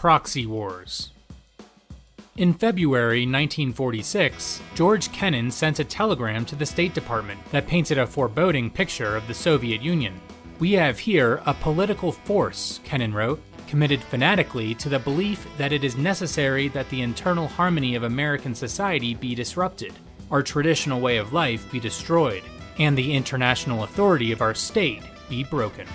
Proxy Wars. In February 1946, George Kennan sent a telegram to the State Department that painted a foreboding picture of the Soviet Union. "We have here a political force," Kennan wrote, "committed fanatically to the belief that it is necessary that the internal harmony of American society be disrupted, our traditional way of life be destroyed, and the international authority of our state be broken."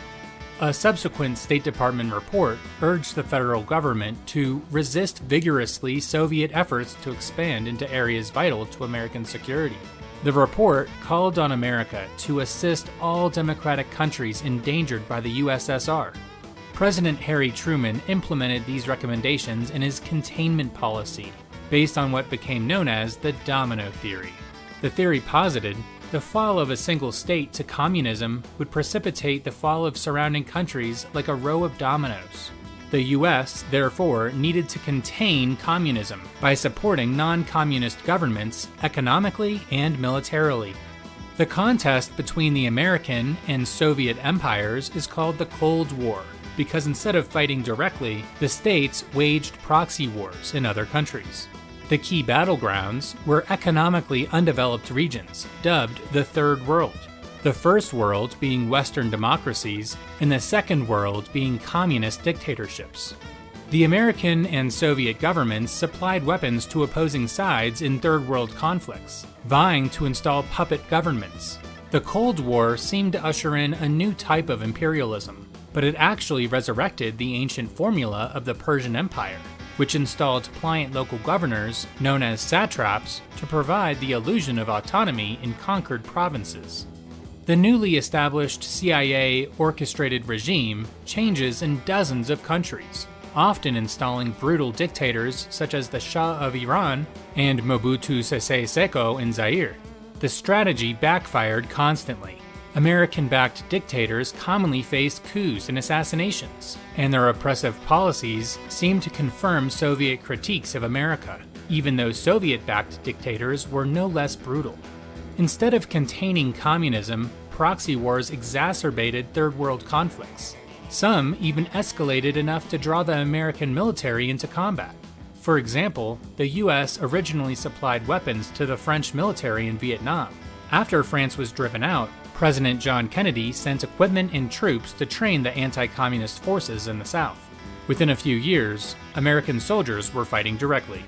A subsequent State Department report urged the federal government to resist vigorously Soviet efforts to expand into areas vital to American security. The report called on America to assist all democratic countries endangered by the USSR. President Harry Truman implemented these recommendations in his containment policy, based on what became known as the domino theory. The theory posited the fall of a single state to communism would precipitate the fall of surrounding countries like a row of dominoes. The US, therefore, needed to contain communism by supporting non-communist governments economically and militarily. The contest between the American and Soviet empires is called the Cold War, because instead of fighting directly, the states waged proxy wars in other countries. The key battlegrounds were economically undeveloped regions, dubbed the Third World. The First World being Western democracies, and the Second World being communist dictatorships. The American and Soviet governments supplied weapons to opposing sides in Third World conflicts, vying to install puppet governments. The Cold War seemed to usher in a new type of imperialism, but it actually resurrected the ancient formula of the Persian Empire, which installed pliant local governors, known as satraps, to provide the illusion of autonomy in conquered provinces. The newly established CIA orchestrated regime changes in dozens of countries, often installing brutal dictators such as the Shah of Iran and Mobutu Sese Seko in Zaire. The strategy backfired constantly. American-backed dictators commonly faced coups and assassinations, and their oppressive policies seemed to confirm Soviet critiques of America, even though Soviet-backed dictators were no less brutal. Instead of containing communism, proxy wars exacerbated Third World conflicts. Some even escalated enough to draw the American military into combat. For example, the US originally supplied weapons to the French military in Vietnam. After France was driven out, President John Kennedy sent equipment and troops to train the anti-communist forces in the South. Within a few years, American soldiers were fighting directly.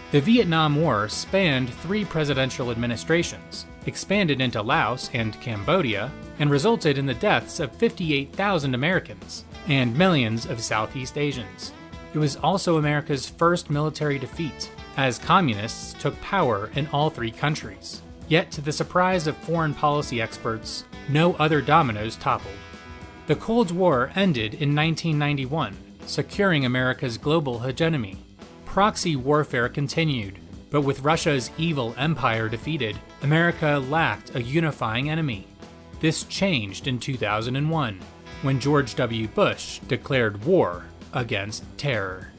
The Vietnam War spanned 3 presidential administrations, expanded into Laos and Cambodia, and resulted in the deaths of 58,000 Americans and millions of Southeast Asians. It was also America's first military defeat, as communists took power in all 3 countries. Yet, to the surprise of foreign policy experts, no other dominoes toppled. The Cold War ended in 1991, securing America's global hegemony. Proxy warfare continued, but with Russia's evil empire defeated, America lacked a unifying enemy. This changed in 2001, when George W. Bush declared war against terror.